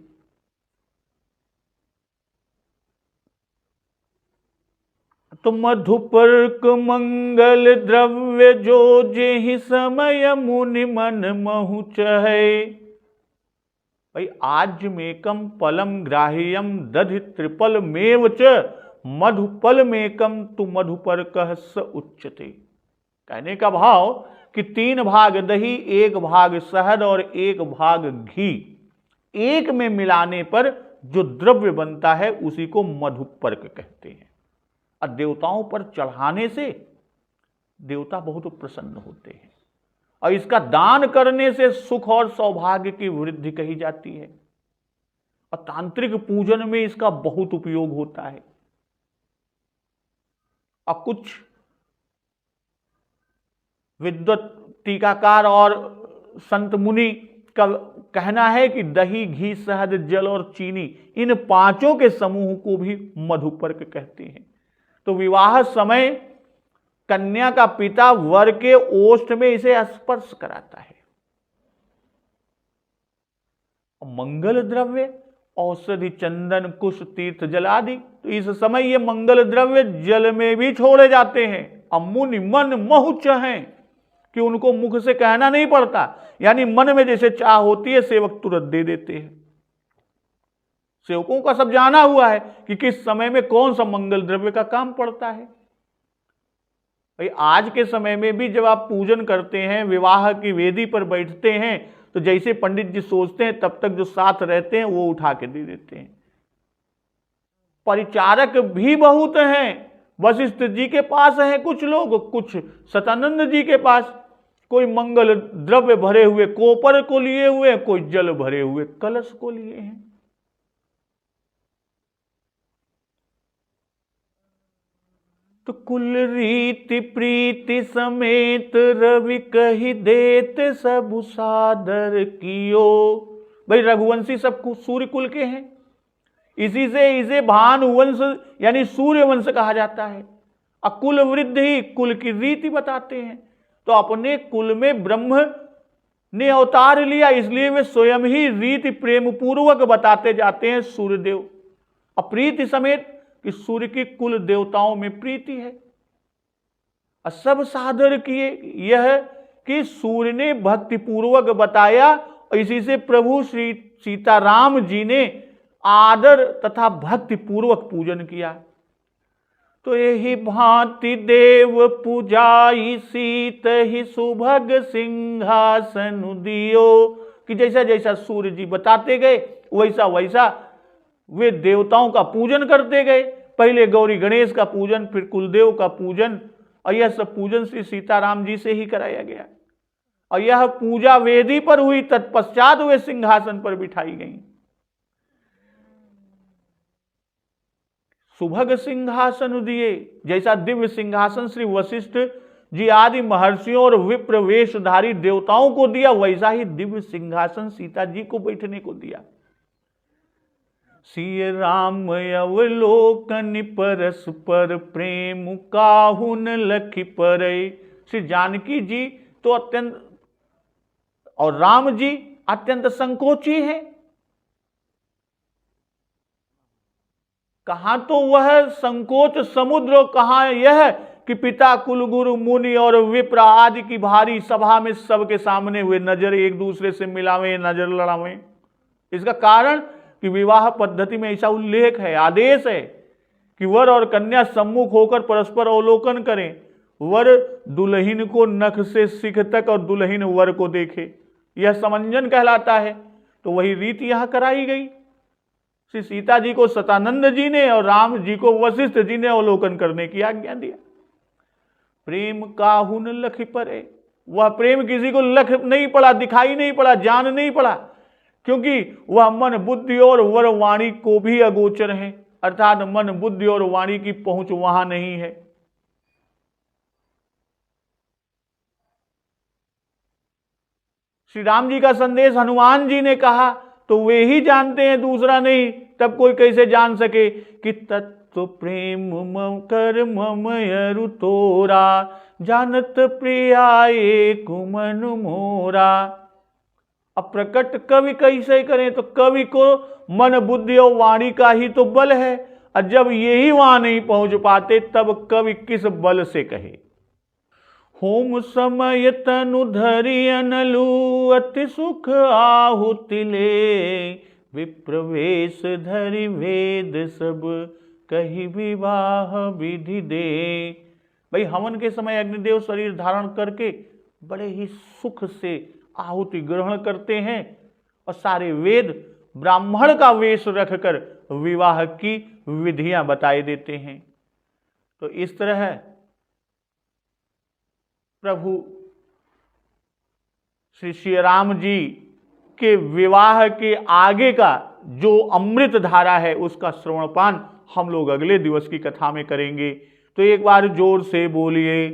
तो मधुपर्क मंगल द्रव्य जो जेहि समय मुनि मन महु चहै। भाई आज्यमेकम पलम ग्राह्यम दधि त्रिपल मेव च मधुपल मेकम तु मधुपर्कः स उच्यते। कहने का भाव कि 3 भाग दही, 1 भाग शहद और 1 भाग घी एक में मिलाने पर जो द्रव्य बनता है उसी को मधुपर्क कहते हैं। और देवताओं पर चढ़ाने से देवता बहुत प्रसन्न होते हैं और इसका दान करने से सुख और सौभाग्य की वृद्धि कही जाती है। और तांत्रिक पूजन में इसका बहुत उपयोग होता है। और कुछ विद्वत टीकाकार और संत मुनि का कहना है कि दही, घी, शहद, जल और चीनी इन 5 के समूह को भी मधुपर्क कहते हैं। तो विवाह समय कन्या का पिता वर के ओष्ठ में इसे स्पर्श कराता है। मंगल द्रव्य औषधि, चंदन, कुश, तीर्थ जल आदि, तो इस समय ये मंगल द्रव्य जल में भी छोड़े जाते हैं। मुनि मन महु चहै कि उनको मुख से कहना नहीं पड़ता, यानी मन में जैसे चाह होती है सेवक तुरंत दे देते हैं। सेवकों का सब जाना हुआ है कि किस समय में कौन सा मंगल द्रव्य का काम पड़ता है। भाई आज के समय में भी जब आप पूजन करते हैं, विवाह की वेदी पर बैठते हैं, तो जैसे पंडित जी सोचते हैं तब तक जो साथ रहते हैं वो उठा के दे देते हैं। परिचारक भी बहुत हैं। वशिष्ठ जी के पास हैं कुछ लोग, कुछ सतानंद जी के पास। कोई मंगल द्रव्य भरे हुए कोपर को लिए हुए, कोई जल भरे हुए कलश को लिए हैं। तो कुल रीति प्रीति समेत रवि कही देत सब सादर कियो। भाई रघुवंशी सब सूर्य कुल के हैं, इसी से इसे भानुवंश यानी सूर्य वंश कहा जाता है। अकुल वृद्धि कुल की रीति बताते हैं। तो अपने कुल में ब्रह्म ने अवतार लिया, इसलिए वे स्वयं ही रीति प्रेम पूर्वक बताते जाते हैं सूर्यदेव। अप्रीति समेत कि सूर्य की कुल देवताओं में प्रीति है। सब सादर किए, यह कि सूर्य ने भक्ति पूर्वक बताया और इसी से प्रभु श्री सीताराम जी ने आदर तथा भक्ति पूर्वक पूजन किया। तो यही भांति देव पूजाई सीत ही सुभग सिंहासन दियो, कि जैसा जैसा सूर्य जी बताते गए वैसा वैसा वे देवताओं का पूजन करते गए। पहले गौरी गणेश का पूजन, फिर कुलदेव का पूजन, और यह सब पूजन श्री सीताराम जी से ही कराया गया। और यह पूजा वेदी पर हुई, तत्पश्चात वे सिंहासन पर बिठाई गई। सुभग सिंहासन दिए, जैसा दिव्य सिंहासन श्री वशिष्ठ जी आदि महर्षियों और विप्र वेशधारी देवताओं को दिया, वैसा ही दिव्य सिंहासन सीता जी को बैठने को दिया। सिय राम अवलोकन परस्पर प्रेम काहुन लखि परय। श्री जानकी जी तो अत्यंत और राम जी अत्यंत संकोची हैं। कहां तो वह संकोच समुद्र, कहां यह कि पिता कुलगुरु मुनि और विप्र आदि की भारी सभा में सबके सामने वे नजर एक दूसरे से मिलावें, नजर लड़ावें। इसका कारण कि विवाह पद्धति में ऐसा उल्लेख है, आदेश है कि वर और कन्या सम्मुख होकर परस्पर अवलोकन करें। वर दुल्हन को नख से सिख तक और दुल्हन वर को देखे, यह समंजन कहलाता है। तो वही रीति यहां कराई गई। श्री सीता जी को सतानंद जी ने और राम जी को वशिष्ठ जी ने अवलोकन करने की आज्ञा दिया। प्रेम काहुन लखि परे, वह प्रेम किसी को लख नहीं पड़ा, दिखाई नहीं पड़ा, जान नहीं पड़ा, क्योंकि वह मन बुद्धि और वर वाणी को भी अगोचर है, अर्थात मन बुद्धि और वाणी की पहुंच वहां नहीं है। श्री राम जी का संदेश हनुमान जी ने कहा तो वे ही जानते हैं, दूसरा नहीं। तब कोई कैसे जान सके कि तत्व प्रेम मम कर मम यरु तोरा, जानत प्रियाए कुमन मोरा। अब प्रकट कवि कैसे करें, तो कवि को मन बुद्धि और वाणी का ही तो बल है, और जब यही वहां नहीं पहुंच पाते तब कवि किस बल से कहे। होम समय तनु धरि अनलु अति सुख आहुति ले, विप्रवेश धरि वेद सब कही विवाह विधि दे। भाई हवन के समय अग्निदेव शरीर धारण करके बड़े ही सुख से आहुति ग्रहण करते हैं और सारे वेद ब्राह्मण का वेश रखकर विवाह की विधियां बताए देते हैं। तो इस तरह प्रभु श्री श्री राम जी के विवाह के आगे का जो अमृत धारा है उसका श्रवणपान हम लोग अगले दिवस की कथा में करेंगे। तो एक बार जोर से बोलिए,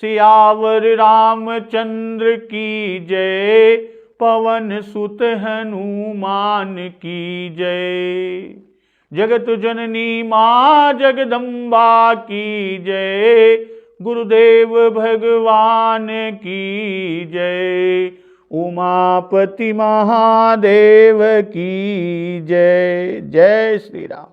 सियावर रामचंद्र की जय, पवन सुत हनुमान की जय। जगत जननी मां जगदम्बा की जय, गुरुदेव भगवान की जय, उमापति महादेव की जय। जय श्री राम।